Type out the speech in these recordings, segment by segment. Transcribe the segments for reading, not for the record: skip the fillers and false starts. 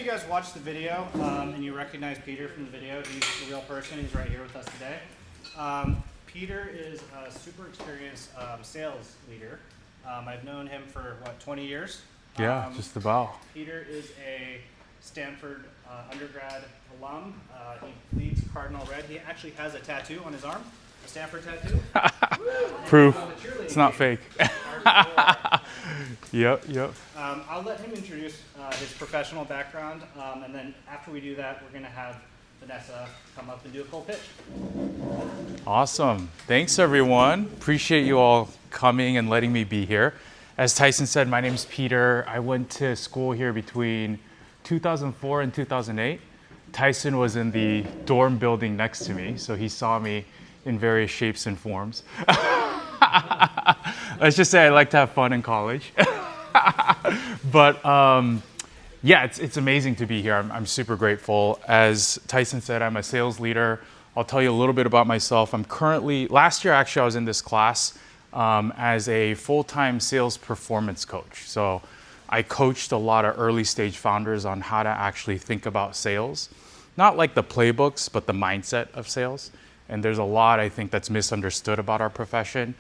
you guys watched the video and you recognize Peter from the video, he's a real person. He's right here with us today. Peter is a super experienced sales leader. I've known him for, 20 years? Yeah, just about. Peter is a Stanford undergrad alum. He leads Cardinal Red. He actually has a tattoo on his arm, a Stanford tattoo. Proof. It's not fake. Yep. I'll let him introduce his professional background, and then after we do that, we're going to have Vanessa come up and do a cold pitch. Awesome. Thanks, everyone. Appreciate you all coming and letting me be here. As Tyson said, my name's Peter. I went to school here between 2004 and 2008. Tyson was in the dorm building next to me, so he saw me in various shapes and forms. Let's just say I like to have fun in college. But yeah, it's amazing to be here. I'm super grateful. As Tyson said, I'm a sales leader. I'll tell you a little bit about myself. Last year actually I was in this class as a full-time sales performance coach. So I coached a lot of early stage founders on how to actually think about sales. Not like the playbooks, but the mindset of sales. And there's a lot, I think, that's misunderstood about our profession.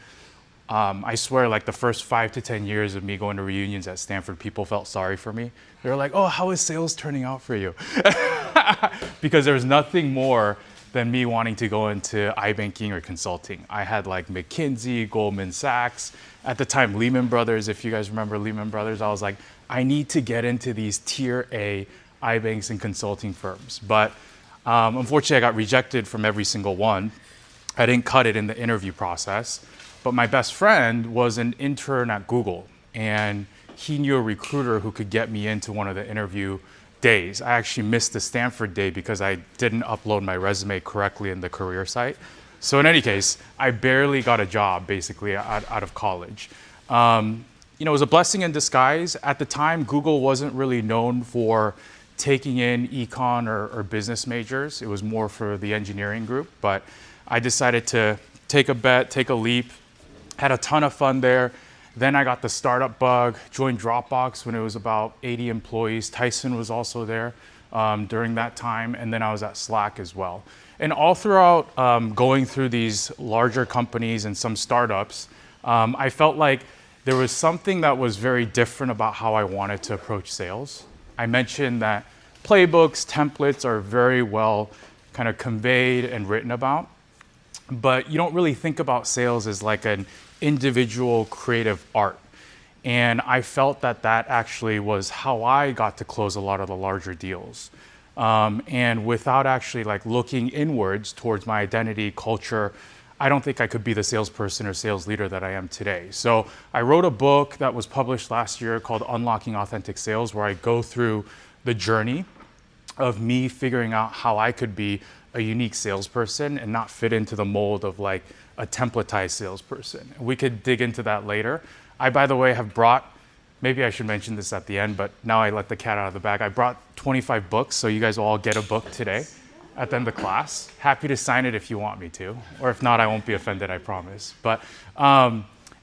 I swear, like the first 5 to 10 years of me going to reunions at Stanford, people felt sorry for me. They were like, oh, how is sales turning out for you? Because there was nothing more than me wanting to go into iBanking or consulting. I had like McKinsey, Goldman Sachs, at the time Lehman Brothers, if you guys remember Lehman Brothers, I was like, I need to get into these tier A iBanks and consulting firms. But unfortunately, I got rejected from every single one. I didn't cut it in the interview process. But my best friend was an intern at Google, and he knew a recruiter who could get me into one of the interview days. I actually missed the Stanford day because I didn't upload my resume correctly in the career site. So in any case, I barely got a job basically out of college. It was a blessing in disguise. At the time, Google wasn't really known for taking in econ or business majors. It was more for the engineering group, but I decided to take a bet, take a leap. Had a ton of fun there. Then I got the startup bug, joined Dropbox when it was about 80 employees. Tyson was also there during that time, and then I was at Slack as well. And all throughout going through these larger companies and some startups, I felt like there was something that was very different about how I wanted to approach sales. I mentioned that playbooks, templates are very well kind of conveyed and written about, but you don't really think about sales as like an individual creative art. And I felt that actually was how I got to close a lot of the larger deals. And without actually like looking inwards towards my identity, culture, I don't think I could be the salesperson or sales leader that I am today. So I wrote a book that was published last year called Unlocking Authentic Sales, where I go through the journey of me figuring out how I could be a unique salesperson and not fit into the mold of like a templatized salesperson. We could dig into that later. I, by the way, have brought, maybe I should mention this at the end, but now I let the cat out of the bag. I brought 25 books, so you guys will all get a book today at the end of the class. Happy to sign it if you want me to, or if not, I won't be offended, I promise. But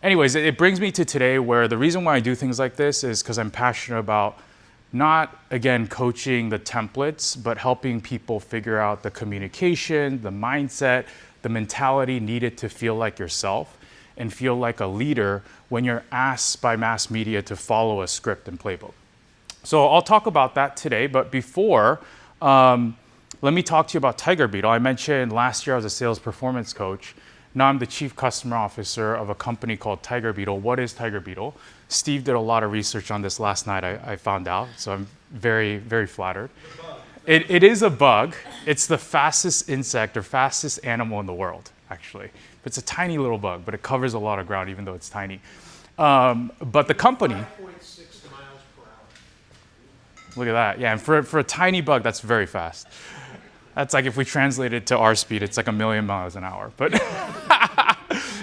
anyways, it brings me to today where the reason why I do things like this is because I'm passionate about not, again, coaching the templates, but helping people figure out the communication, the mindset, the mentality needed to feel like yourself and feel like a leader when you're asked by mass media to follow a script and playbook. So I'll talk about that today, but before, let me talk to you about TigerBeetle. I mentioned last year I was a sales performance coach. Now I'm the chief customer officer of a company called TigerBeetle. What is TigerBeetle? Steve did a lot of research on this last night, I found out, so I'm very, very flattered. It is a bug. It's the fastest insect or fastest animal in the world, actually. It's a tiny little bug, but it covers a lot of ground, even though it's tiny. But the company... 5.6 miles per hour. Look at that. Yeah, and for a tiny bug, that's very fast. That's like if we translate it to our speed, it's like 1,000,000 miles an hour. But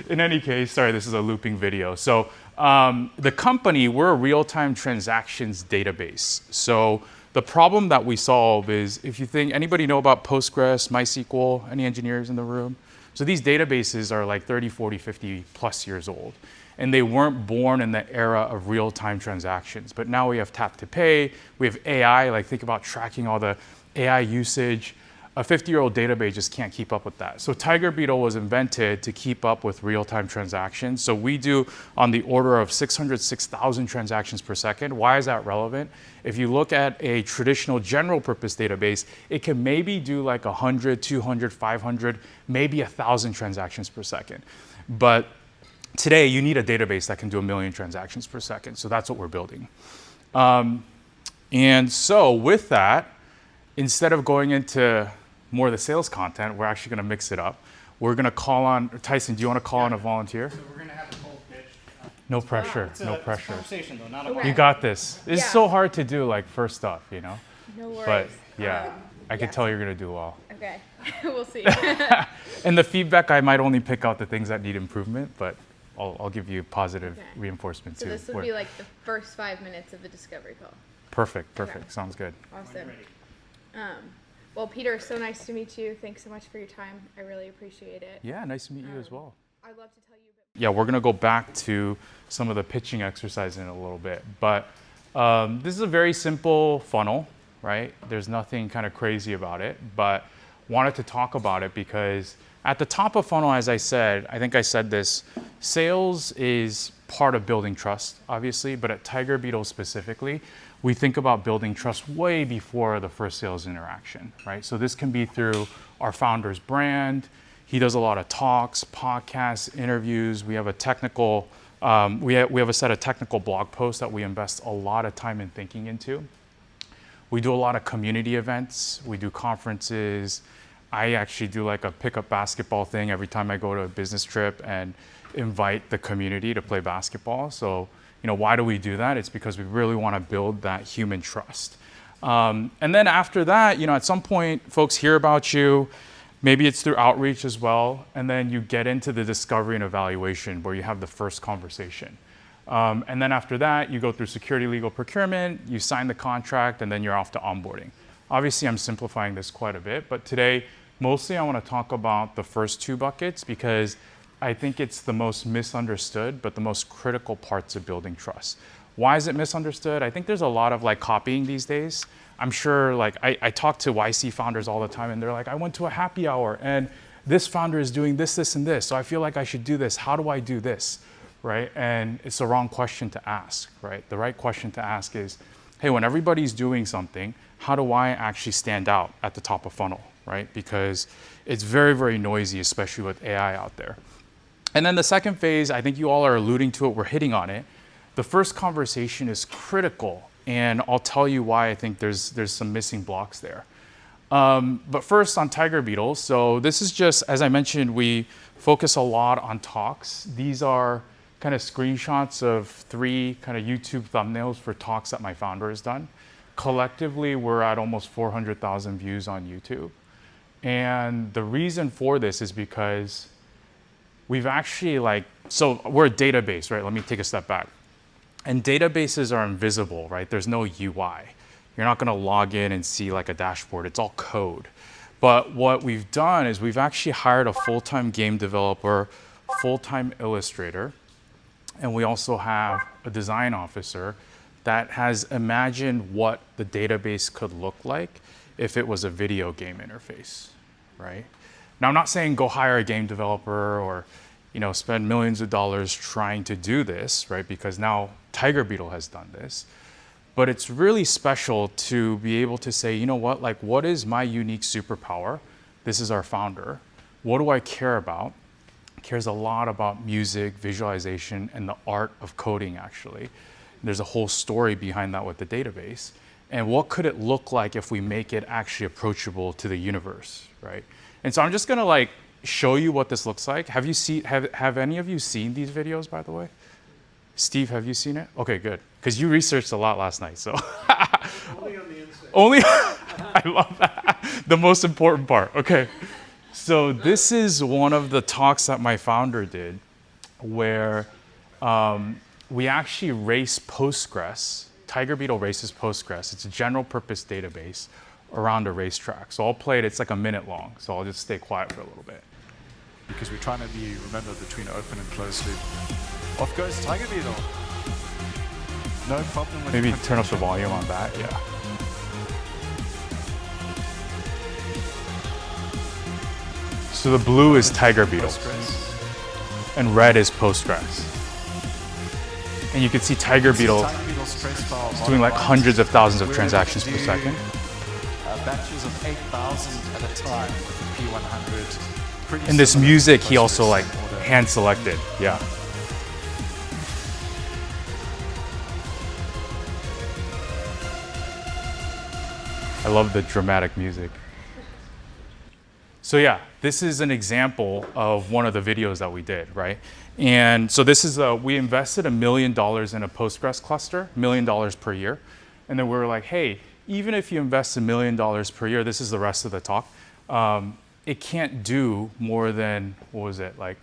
in any case, sorry, this is a looping video. So the company, we're a real-time transactions database. So the problem that we solve is, if you think, anybody know about Postgres, MySQL, any engineers in the room? So these databases are like 30, 40, 50 plus years old. and they weren't born in the era of real-time transactions. But now we have tap to pay, we have AI, like think about tracking all the AI usage. A 50-year-old database just can't keep up with that. So TigerBeetle was invented to keep up with real-time transactions. So we do on the order of 606,000 transactions per second. Why is that relevant? If you look at a traditional general purpose database, it can maybe do like 100, 200, 500, maybe 1,000 transactions per second. But today you need a database that can do 1 million transactions per second. So that's what we're building. And so with that, instead of going into more of the sales content, we're actually going to mix it up. We're going to call on, Tyson, do you want to call on a volunteer? So we're going to have a cold pitch. No pressure, It's no It's a pressure. conversation though, not a Okay. one. You got this. It's Yeah. so hard to do like first stuff, you know? No worries. But yeah, I can yes. tell you're going to do well. Okay, we'll see. And the feedback, I might only pick out the things that need improvement, but I'll give you positive Okay. reinforcement So too. this would be like the first 5 minutes of the discovery call. Perfect, Okay. perfect. Sounds good. Awesome. Well, Peter, so nice to meet you. Thanks so much for your time. I really appreciate it. Yeah, nice to meet you as well. I'd love to tell you a bit. Yeah, we're going to go back to some of the pitching exercise in a little bit. But this is a very simple funnel, right? There's nothing kind of crazy about it, but wanted to talk about it because at the top of funnel, as I said, I think I said this, sales is part of building trust, obviously, but at TigerBeetle specifically, we think about building trust way before the first sales interaction, right? So this can be through our founder's brand. He does a lot of talks, podcasts, interviews. We have a technical, we have a set of technical blog posts that we invest a lot of time and thinking into. We do a lot of community events. We do conferences. I actually do like a pickup basketball thing every time I go to a business trip and invite the community to play basketball. So, you know, why do we do that? It's because we really want to build that human trust. And then after that, you know, at some point, folks hear about you. Maybe it's through outreach as well. And then you get into the discovery and evaluation where you have the first conversation. And then after that, you go through security, legal, procurement, you sign the contract, and then you're off to onboarding. Obviously, I'm simplifying this quite a bit, but today, mostly I want to talk about the first two buckets because I think it's the most misunderstood, but the most critical parts of building trust. Why is it misunderstood? I think there's a lot of like copying these days. I'm sure like I talk to YC founders all the time and they're like, I went to a happy hour and this founder is doing this, this, and this. So I feel like I should do this. How do I do this? Right? And it's the wrong question to ask, right? The right question to ask is, hey, when everybody's doing something, how do I actually stand out at the top of funnel, right? Because it's very, very noisy, especially with AI out there. And then the second phase, I think you all are alluding to it, we're hitting on it. The first conversation is critical, and I'll tell you why I think there's some missing blocks there. But first on TigerBeetle, so this is just, as I mentioned, we focus a lot on talks. These are kind of screenshots of 3 kind of YouTube thumbnails for talks that my founder has done. Collectively, we're at almost 400,000 views on YouTube. And the reason for this is because we've actually so we're a database, right? Let me take a step back. And databases are invisible, right? There's no UI. You're not gonna log in and see like a dashboard, it's all code. But what we've done is we've actually hired a full-time game developer, full-time illustrator, and we also have a design officer that has imagined what the database could look like if it was a video game interface, right? Now, I'm not saying go hire a game developer or, you know, spend millions of dollars trying to do this, right? Because now TigerBeetle has done this. But it's really special to be able to say, you know what, like, what is my unique superpower? This is our founder. What do I care about? Cares a lot about music, visualization, and the art of coding, actually. There's a whole story behind that with the database. And what could it look like if we make it actually approachable to the universe, right? And so I'm just gonna like show you what this looks like. Have any of you seen these videos, by the way? Steve, have you seen it? Okay, good. Because you researched a lot last night, so. Only on the inside. Only, I love that. The most important part, okay. So this is one of the talks that my founder did where we actually race Postgres. TigerBeetle races Postgres. It's a general purpose database around a racetrack. So I'll play it, it's like a minute long. So I'll just stay quiet for a little bit. Because we're trying to remember between open and closed loop. Off goes TigerBeetle. No problem with Maybe the turn up the contention. volume on that, yeah. So the blue is TigerBeetle, Postgres. and red is Postgres. And you can see TigerBeetle TigerBeetle's trace file is doing like modified. hundreds of thousands of We're transactions able per to second. do, batches of 8,000 at a time with the P100. Pretty And this similar to music he also Postgres like order. hand selected, yeah. I love the dramatic music. So yeah, this is an example of one of the videos that we did, right? And so this is we invested $1 million in a Postgres cluster, $1 million per year. And then we were like, hey, even if you invest $1 million per year, this is the rest of the talk, it can't do more than, what was it, like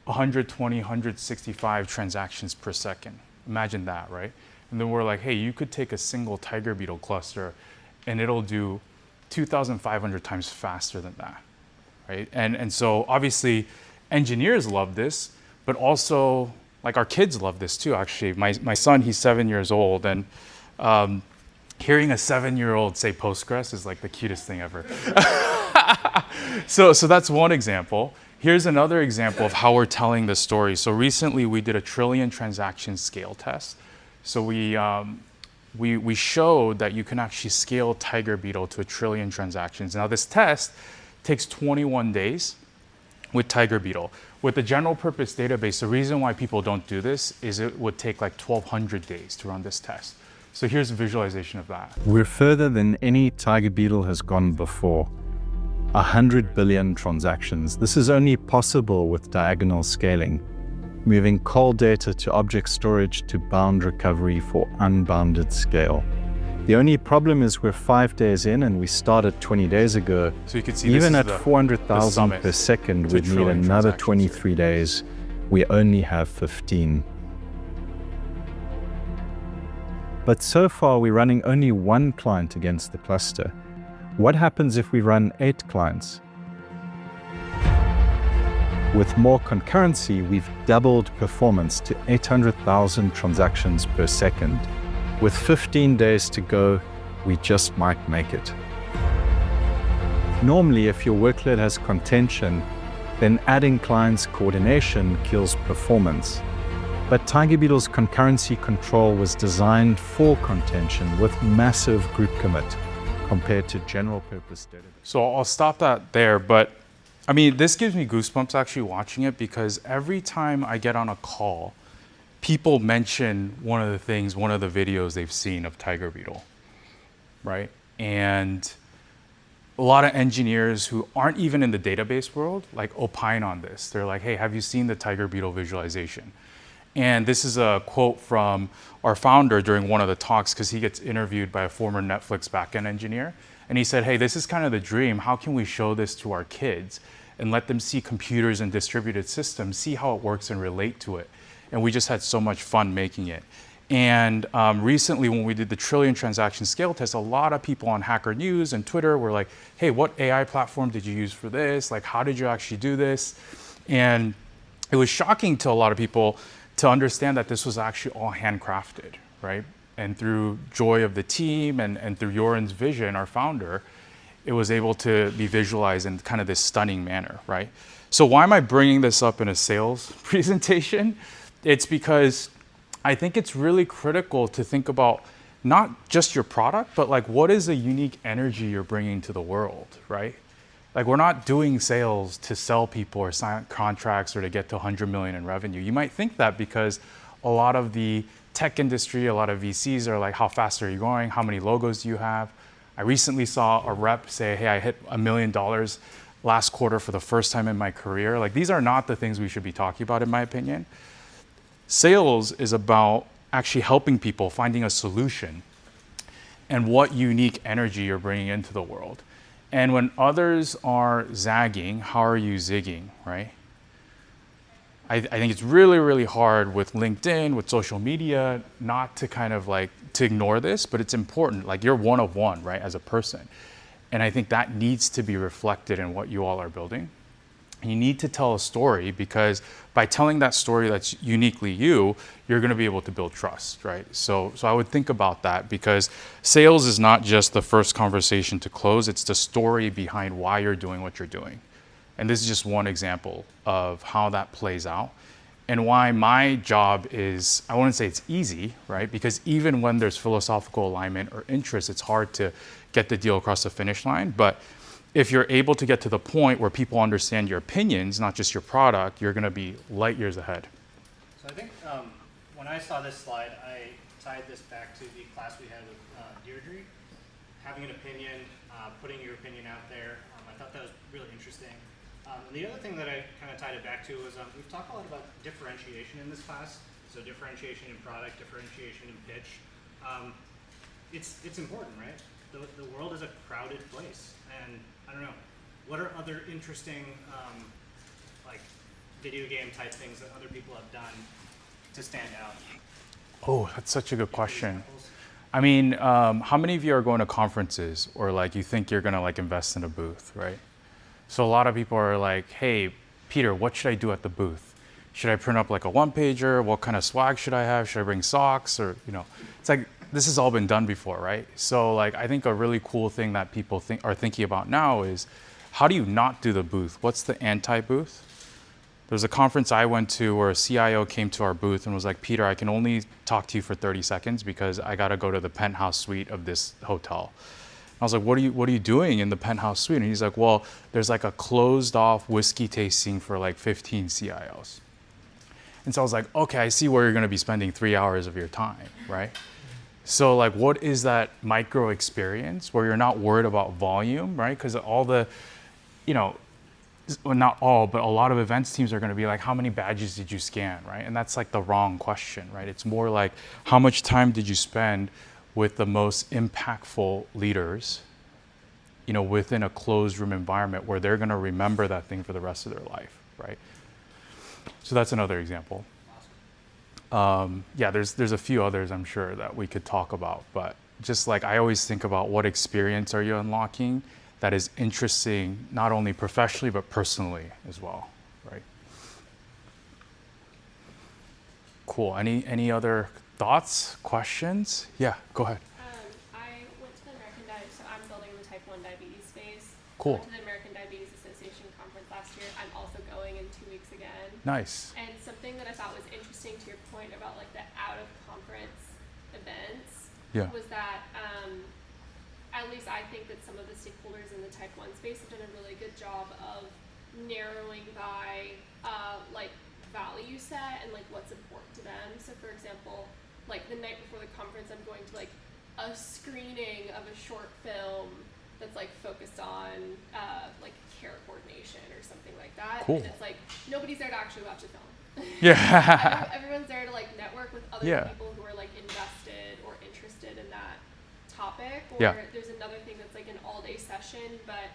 120, 165 transactions per second. Imagine that, right? And then we're like, hey, you could take a single TigerBeetle cluster and it'll do 2,500 times faster than that, right? And so obviously engineers love this, but also like our kids love this too, actually. My son, he's 7 years old, and hearing a 7-year-old say Postgres is like the cutest thing ever. So that's one example. Here's another example of how we're telling the story. So recently we did a trillion transaction scale test. So we showed that you can actually scale TigerBeetle to 1 trillion transactions. Now this test takes 21 days with TigerBeetle. With the general purpose database, the reason why people don't do this is it would take like 1,200 days to run this test. So here's a visualization of that. We're further than any TigerBeetle has gone before. 100 billion transactions. This is only possible with diagonal scaling, moving cold data to object storage to bound recovery for unbounded scale. The only problem is we're 5 days in and we started 20 days ago. So you can see Even this at is the 400,000 summit per second, to we'd need trillion another transactions. 23 days. We only have 15. But so far, we're running only one client against the cluster. What happens if we run 8 clients? With more concurrency, we've doubled performance to 800,000 transactions per second. With 15 days to go, we just might make it. Normally, if your workload has contention, then adding clients coordination kills performance. But TigerBeetle's concurrency control was designed for contention with massive group commit compared to general purpose database. So I'll stop that there, but I mean, this gives me goosebumps actually watching it, because every time I get on a call, people mention one of the videos they've seen of TigerBeetle, right? And a lot of engineers who aren't even in the database world like opine on this. They're like, hey, have you seen the TigerBeetle visualization? And this is a quote from our founder during one of the talks, because he gets interviewed by a former Netflix backend engineer. And he said, hey, this is kind of the dream. How can we show this to our kids and let them see computers and distributed systems, see how it works and relate to it? And we just had so much fun making it. And recently when we did the trillion transaction scale test, a lot of people on Hacker News and Twitter were like, hey, what AI platform did you use for this? Like, how did you actually do this? And it was shocking to a lot of people to understand that this was actually all handcrafted, right? And through joy of the team and through Joran's vision, our founder, it was able to be visualized in kind of this stunning manner, right? So why am I bringing this up in a sales presentation? It's because I think it's really critical to think about not just your product, but like what is the unique energy you're bringing to the world, right? Like we're not doing sales to sell people or sign contracts or to get to 100 million in revenue. You might think that because a lot of the tech industry, a lot of VCs are like, how fast are you going? How many logos do you have? I recently saw a rep say, hey, I hit $1 million last quarter for the first time in my career. Like these are not the things we should be talking about, in my opinion. Sales is about actually helping people, finding a solution, and what unique energy you're bringing into the world. And when others are zagging, how are you zigging, right? I think it's really, really hard with LinkedIn, with social media, not to kind of like, to ignore this, but it's important. Like you're one of one, right, as a person. And I think that needs to be reflected in what you all are building. You need to tell a story, because by telling that story that's uniquely you, you're going to be able to build trust, right? So I would think about that, because sales is not just the first conversation to close, it's the story behind why you're doing what you're doing. And this is just one example of how that plays out, and why my job is, I wouldn't say it's easy, right? Because even when there's philosophical alignment or interest, it's hard to get the deal across the finish line. But if you're able to get to the point where people understand your opinions, not just your product, you're going to be light years ahead. So I think when I saw this slide, I tied this back to the class we had with Deirdre. Having an opinion, putting your opinion out there. I thought that was really interesting. And the other thing that I kind of tied it back to was we've talked a lot about differentiation in this class. So differentiation in product, differentiation in pitch. It's important, right? The world is a crowded place, and I don't know, what are other interesting like video game type things that other people have done to stand out? Oh, that's such a good question. I mean, how many of you are going to conferences, or like you think you're gonna like invest in a booth, right? So a lot of people are like, hey, Peter, what should I do at the booth? Should I print up like a one-pager? What kind of swag should I have? Should I bring socks? Or, you know, it's like, this has all been done before, right? So like, I think a really cool thing that people are thinking about now is, how do you not do the booth? What's the anti-booth? There was a conference I went to where a CIO came to our booth and was like, Peter, I can only talk to you for 30 seconds because I got to go to the penthouse suite of this hotel. I was like, what are you doing in the penthouse suite? And he's like, well, there's like a closed off whiskey tasting for like 15 CIOs. And so I was like, okay, I see where you're going to be spending 3 hours of your time, right? So like, what is that micro experience where you're not worried about volume, right? Because all the, you know, well, not all, but a lot of events teams are going to be like, how many badges did you scan, right? And that's like the wrong question, right? It's more like, how much time did you spend with the most impactful leaders, you know, within a closed room environment where they're going to remember that thing for the rest of their life, right? So that's another example. Yeah, there's a few others I'm sure that we could talk about, but just like I always think about, what experience are you unlocking that is interesting, not only professionally, but personally as well, right? Cool, any other thoughts, questions? Yeah, go ahead. I went to the American Diabetes, so I'm building in the type 1 diabetes space. Cool. I went to the American Diabetes Association conference last year. I'm also going in 2 weeks again. Nice. And something that I thought was interesting to your point about like the out of conference events was that at least I think that some of the stakeholders in the type 1 space have done a really good job of narrowing by like value set and like what's important to them. So for example, like the night before the conference, I'm going to like a screening of a short film that's like focused on like care coordination or something like that. Cool. And it's like nobody's there to actually watch the film. Yeah. Everyone's there to like network with other people who are like invested or interested in that topic. Or there's another thing that's like an all-day session, but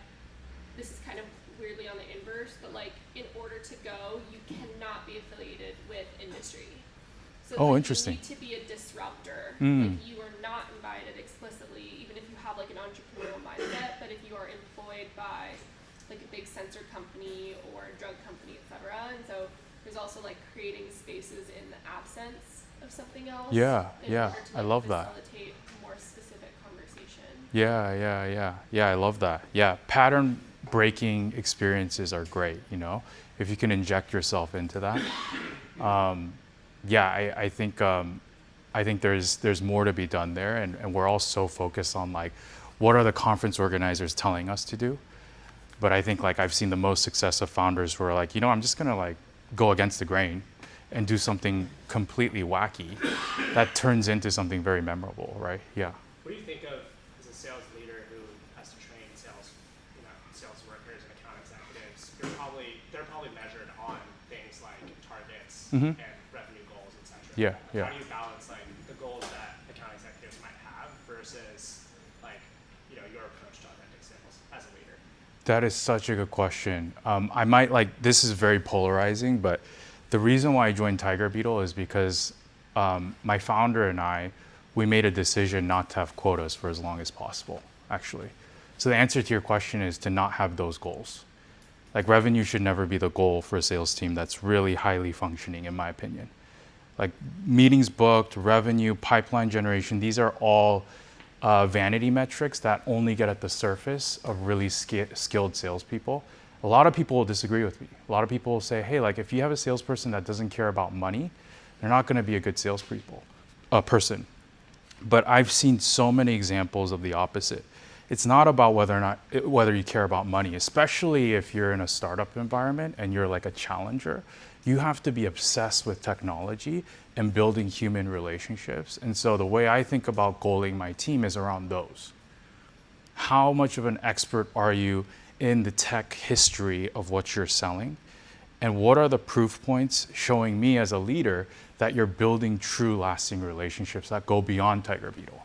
this is kind of weirdly on the inverse, but like in order to go, you cannot be affiliated with industry. So interesting. You need to be a disruptor. Like you are not invited explicitly, even if you have like an entrepreneurial mindset, but if you are employed by like a big sensor company or a drug company, etc. And so there's also like creating spaces in the absence of something else. Yeah, in order to, I like, love that. Facilitate more specific conversation. Yeah, I love that. Yeah, pattern breaking experiences are great, you know, if you can inject yourself into that. I think there's more to be done there, and we're all so focused on like, what are the conference organizers telling us to do? But I think like I've seen the most success of founders who are like, you know, I'm just gonna like go against the grain and do something completely wacky that turns into something very memorable, right? Yeah. What do you think of as a sales leader who has to train sales, sales workers and account executives? They're probably measured on things like targets and revenue goals, etc. Yeah. How do you balance like the goals that account executives might have versus like your approach to authentic sales as a leader? That is such a good question. I might this is very polarizing, but the reason why I joined TigerBeetle is because my founder and we made a decision not to have quotas for as long as possible, actually. So the answer to your question is to not have those goals. Like revenue should never be the goal for a sales team that's really highly functioning, in my opinion. Like meetings booked, revenue, pipeline generation, these are all vanity metrics that only get at the surface of really skilled salespeople. A lot of people will disagree with me. A lot of people will say, hey, like if you have a salesperson that doesn't care about money, they're not gonna be a good person. But I've seen so many examples of the opposite. It's not about whether you care about money, especially if you're in a startup environment and you're like a challenger. You have to be obsessed with technology and building human relationships. And so the way I think about goaling my team is around those. How much of an expert are you in the tech history of what you're selling? And what are the proof points showing me as a leader that you're building true lasting relationships that go beyond TigerBeetle?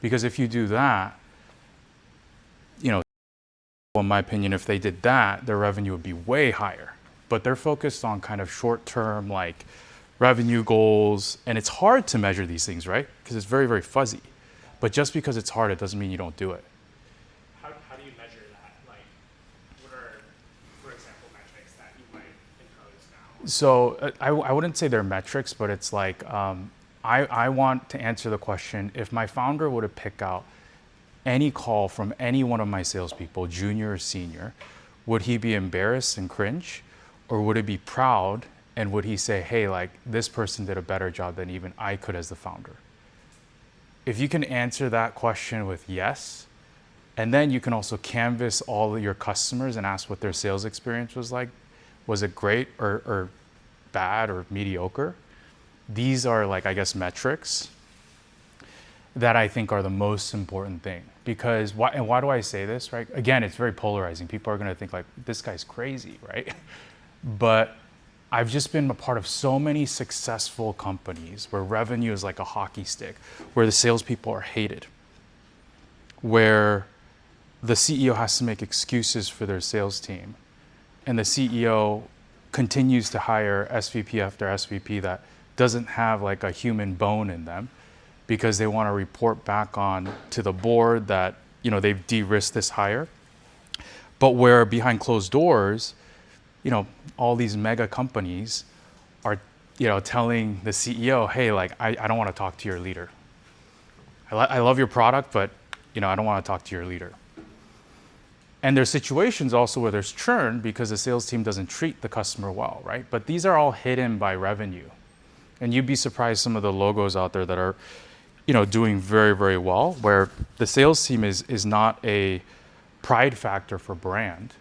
Because if you do that, in my opinion, if they did that, their revenue would be way higher. But they're focused on kind of short-term like revenue goals, and it's hard to measure these things, right? Because it's very, very fuzzy. But just because it's hard, it doesn't mean you don't do it. How do you measure that? Like, what are, for example, metrics that you might impose now? So I wouldn't say they're metrics, but it's like I want to answer the question, if my founder were to pick out any call from any one of my salespeople, junior or senior, would he be embarrassed and cringe? Or would he be proud and would he say, hey, like this person did a better job than even I could as the founder? If you can answer that question with yes, and then you can also canvas all of your customers and ask what their sales experience was like. Was it great or bad or mediocre? These are like, I guess, metrics that I think are the most important thing. Because why do I say this, right? Again, it's very polarizing. People are gonna think like, this guy's crazy, right? But I've just been a part of so many successful companies where revenue is like a hockey stick, where the salespeople are hated, where the CEO has to make excuses for their sales team, and the CEO continues to hire SVP after SVP that doesn't have like a human bone in them, because they want to report back on to the board that they've de-risked this hire. But where behind closed doors, all these mega companies are telling the CEO, hey, like I don't want to talk to your leader. I love your product, but I don't want to talk to your leader. And there's situations also where there's churn because the sales team doesn't treat the customer well, right? But these are all hidden by revenue. And you'd be surprised some of the logos out there that are doing very, very well, where the sales team is not a pride factor for brand.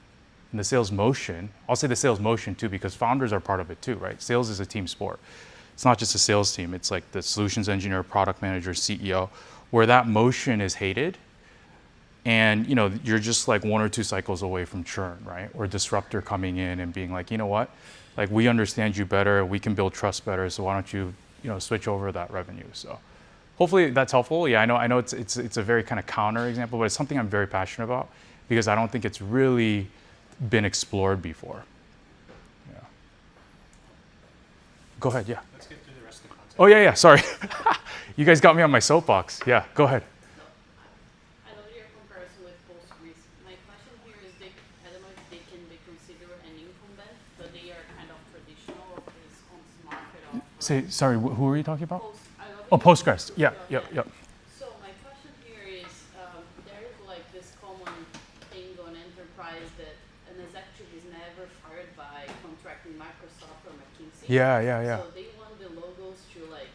And the sales motion, I'll say the sales motion too, because founders are part of it too, right? Sales is a team sport. It's not just a sales team. It's like the solutions engineer, product manager, CEO, where that motion is hated. And you're just like 1 or 2 cycles away from churn, right? Or disruptor coming in and being like, you know what? Like we understand you better, we can build trust better, so why don't you, switch over that revenue? So hopefully that's helpful. Yeah, I know it's a very kind of counter example, but it's something I'm very passionate about because I don't think it's really been explored before. Yeah. Go ahead, yeah. Let's get through the rest of the content. Oh yeah, sorry. You guys got me on my soapbox. Yeah, go ahead. I love your comparison with Postgres. My question here is, I don't know if they can be considered an incumbent, but they are kind of traditional of this on this market of. Sorry, who are you talking about? I love Oh, it. Postgres. Yeah. So my question here is, there is like this common thing on enterprise that an executive is never fired by contracting Microsoft or McKinsey. Yeah. So they want the logos to like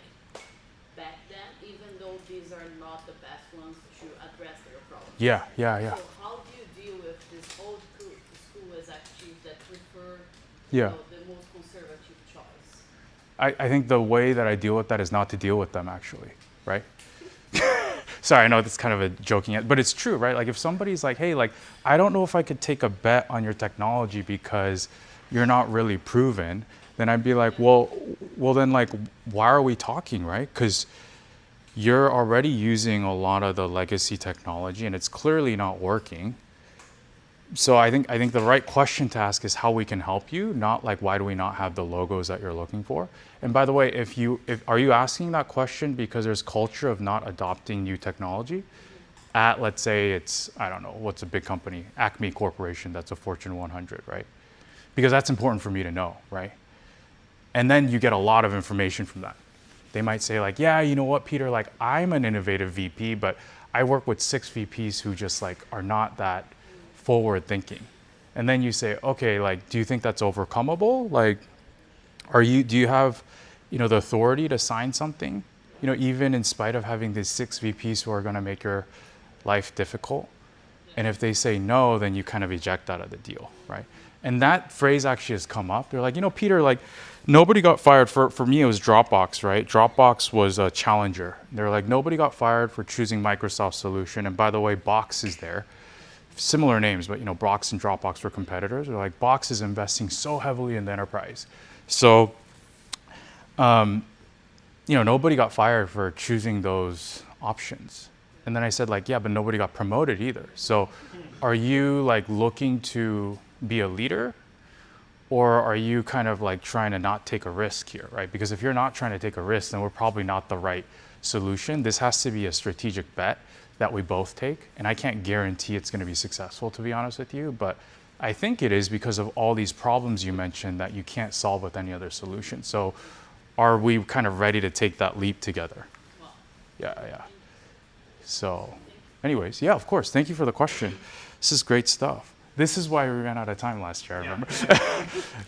back them, even though these are not the best ones to address their problems. Yeah. So how do you deal with this old school executives that prefer Yeah. the most conservative choice? I think the way that I deal with that is not to deal with them, actually, right? Sorry, I know that's kind of a joking, but it's true, right? Like if somebody's like, hey, like, I don't know if I could take a bet on your technology because you're not really proven, then I'd be like, well then like, why are we talking, right? Because you're already using a lot of the legacy technology and it's clearly not working. So I think the right question to ask is how we can help you, not like why do we not have the logos that you're looking for. And by the way, are you asking that question because there's culture of not adopting new technology at, let's say it's, I don't know, what's a big company, Acme Corporation, that's a Fortune 100, right? because that's important for me to know, right? And then you get a lot of information from that. They might say like, yeah, you know what, Peter, like I'm an innovative VP, but I work with 6 VPs who just like are not that forward thinking. And then you say, okay, like, do you think that's overcomable? Like, do you have, you know, the authority to sign something? You know, even in spite of having these 6 VPs who are going to make your life difficult. And if they say no, then you kind of eject out of the deal, right? And that phrase actually has come up. They're like, you know, Peter, like nobody got fired. For me, it was Dropbox, right? Dropbox was a challenger. They're like, nobody got fired for choosing Microsoft's solution. And by the way, Box is there. Similar names, but you know, Box and Dropbox were competitors. They're like, Box is investing so heavily in the enterprise. So, you know, nobody got fired for choosing those options. And then I said like, yeah, but nobody got promoted either. So are you like looking to be a leader, or are you kind of like trying to not take a risk here, right? Because if you're not trying to take a risk, then we're probably not the right solution. This has to be a strategic bet that we both take. And I can't guarantee it's going to be successful, to be honest with you, but I think it is because of all these problems you mentioned that you can't solve with any other solution. So are we kind of ready to take that leap together? Yeah. So anyways, yeah, of course. Thank you for the question. This is great stuff. This is why we ran out of time last year, I remember.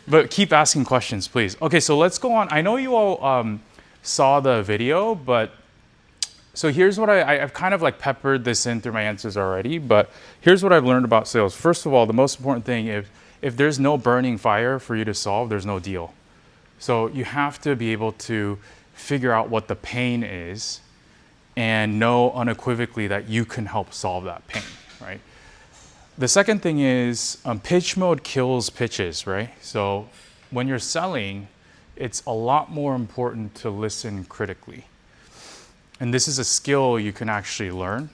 But keep asking questions, please. Okay, so let's go on. I know you all saw the video, but so here's what I've kind of like peppered this in through my answers already, but here's what I've learned about sales. First of all, the most important thing, if there's no burning fire for you to solve, there's no deal. So you have to be able to figure out what the pain is and know unequivocally that you can help solve that pain, right? The second thing is pitch mode kills pitches, right? So when you're selling, it's a lot more important to listen critically. And this is a skill you can actually learn.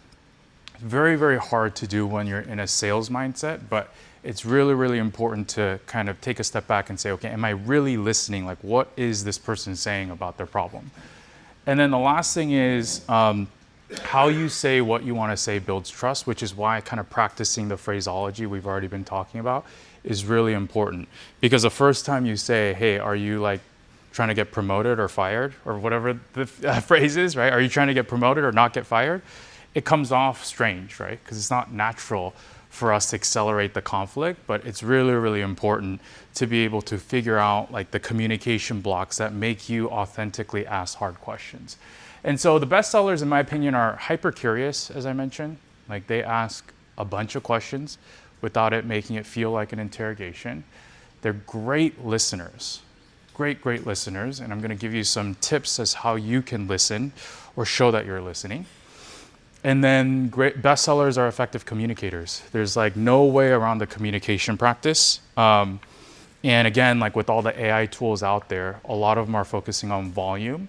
Very, very hard to do when you're in a sales mindset, but it's really, really important to kind of take a step back and say, okay, am I really listening? Like, what is this person saying about their problem? And then the last thing is how you say what you want to say builds trust, which is why kind of practicing the phraseology we've already been talking about is really important. Because the first time you say, hey, are you like trying to get promoted or fired or whatever the phrase is, right? Are you trying to get promoted or not get fired? It comes off strange, right? Because it's not natural for us to accelerate the conflict, but it's really, really important to be able to figure out like the communication blocks that make you authentically ask hard questions. And so the best sellers, in my opinion, are hyper curious, as I mentioned. Like they ask a bunch of questions without it making it feel like an interrogation. They're great listeners, great listeners. And I'm gonna give you some tips as how you can listen or show that you're listening. And then great bestsellers are effective communicators. There's like no way around the communication practice. And again, like with all the AI tools out there, a lot of them are focusing on volume.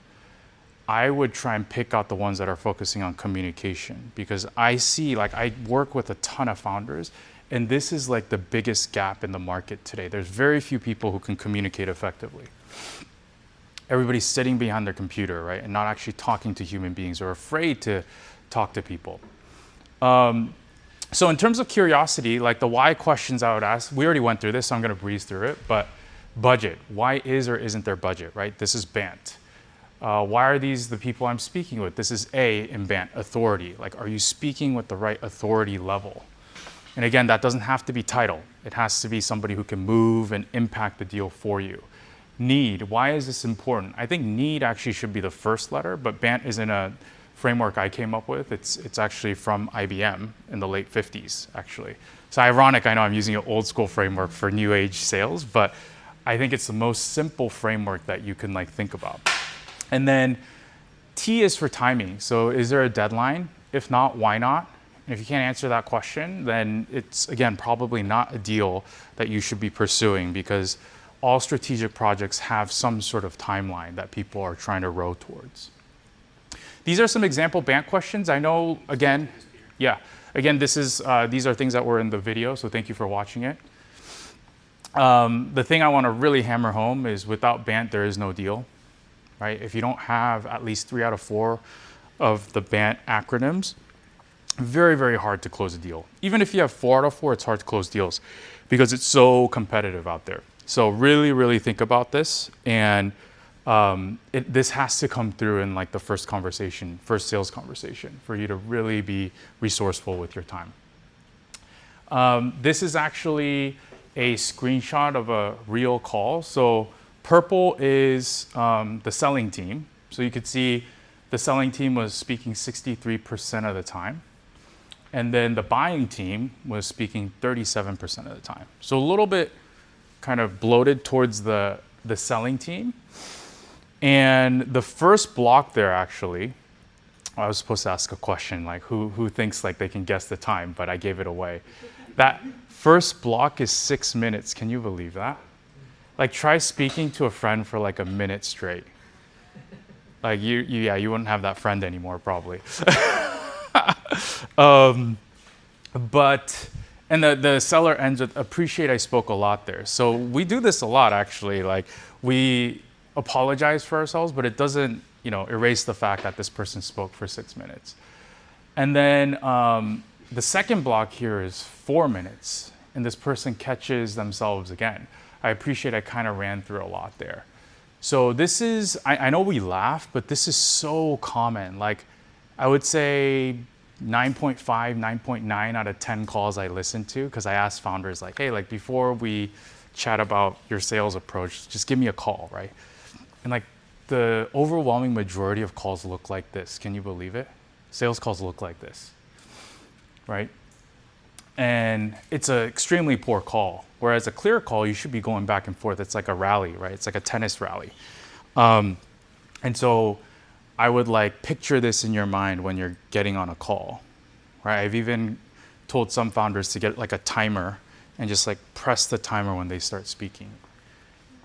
I would try and pick out the ones that are focusing on communication, because I see, like I work with a ton of founders, and this is like the biggest gap in the market today. There's very few people who can communicate effectively. Everybody's sitting behind their computer, right? And not actually talking to human beings, or afraid to talk to people. So in terms of curiosity, like the why questions I would ask, we already went through this, so I'm gonna breeze through it, but budget. Why is or isn't there budget, right? This is BANT. Why are these the people I'm speaking with? This is A in BANT, authority. Like, are you speaking with the right authority level? And again, that doesn't have to be title. It has to be somebody who can move and impact the deal for you. Need, why is this important? I think need actually should be the first letter, but BANT isn't a framework I came up with. It's actually from IBM in the late 50s, actually. So ironic, I know I'm using an old school framework for new age sales, but I think it's the most simple framework that you can like think about. And then T is for timing. So is there a deadline? If not, why not? And if you can't answer that question, then it's, again, probably not a deal that you should be pursuing, because all strategic projects have some sort of timeline that people are trying to row towards. These are some example BANT questions. I know, again, these are things that were in the video, so thank you for watching it. The thing I want to really hammer home is without BANT, there is no deal. Right? If you don't have at least 3 out of 4 of the BANT acronyms, very, very hard to close a deal. Even if you have 4 out of 4, it's hard to close deals because it's so competitive out there. So really, really think about this, and this has to come through in like the first sales conversation, for you to really be resourceful with your time. This is actually a screenshot of a real call. So purple is the selling team. So you could see the selling team was speaking 63% of the time. And then the buying team was speaking 37% of the time. So a little bit kind of bloated towards the selling team. And the first block there, actually, I was supposed to ask a question, like who thinks like they can guess the time, but I gave it away. That first block is 6 minutes. Can you believe that? Like, try speaking to a friend for like a minute straight. Like you wouldn't have that friend anymore, probably. And the seller ends with, appreciate I spoke a lot there. So we do this a lot, actually. Like, we apologize for ourselves, but it doesn't, erase the fact that this person spoke for 6 minutes. And then the second block here is 4 minutes, and this person catches themselves again. I appreciate I kind of ran through a lot there. So this is, I know we laugh, but this is so common. Like, I would say 9.5, 9.9 out of 10 calls I listen to, because I ask founders like, hey, like before we chat about your sales approach, just give me a call, right? And like the overwhelming majority of calls look like this. Can you believe it? Sales calls look like this, right? And it's an extremely poor call. Whereas a clear call, you should be going back and forth. It's like a rally, right? It's like a tennis rally. And so I would like picture this in your mind when you're getting on a call, right? I've even told some founders to get like a timer and just like press the timer when they start speaking.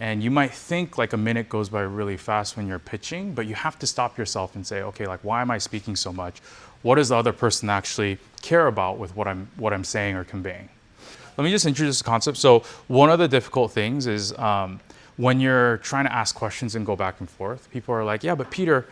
And you might think like a minute goes by really fast when you're pitching, but you have to stop yourself and say, okay, like why am I speaking so much? What does the other person actually care about with what I'm saying or conveying? Let me just introduce the concept. So one of the difficult things is when you're trying to ask questions and go back and forth, people are like, yeah, but Peter,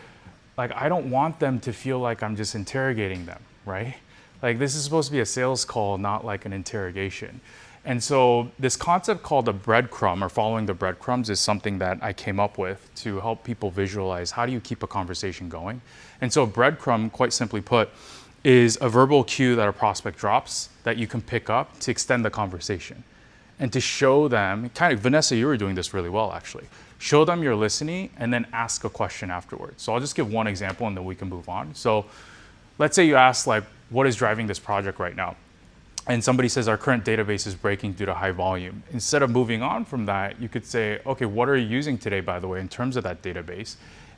like I don't want them to feel like I'm just interrogating them, right? Like this is supposed to be a sales call, not like an interrogation. And so this concept called a breadcrumb, or following the breadcrumbs, is something that I came up with to help people visualize how do you keep a conversation going. And so breadcrumb, quite simply put, is a verbal cue that a prospect drops that you can pick up to extend the conversation. And to show them, kind of, Vanessa, you were doing this really well, actually. Show them you're listening and then ask a question afterwards. So I'll just give one example and then we can move on. So let's say you ask, like, what is driving this project right now? And somebody says our current database is breaking due to high volume. Instead of moving on from that, you could say, okay, what are you using today, by the way, in terms of that database?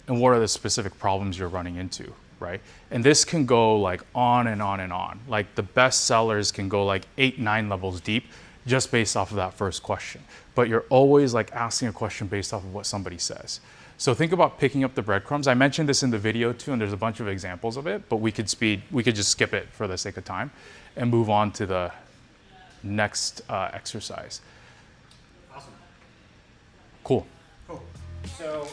And what are the specific problems you're running into, right? And this can go like on and on and on. Like the best sellers can go like 8, 9 levels deep just based off of that first question. But you're always like asking a question based off of what somebody says. So think about picking up the breadcrumbs. I mentioned this in the video too, and there's a bunch of examples of it, but we could just skip it for the sake of time and move on to the next exercise. Awesome. Cool. Cool. So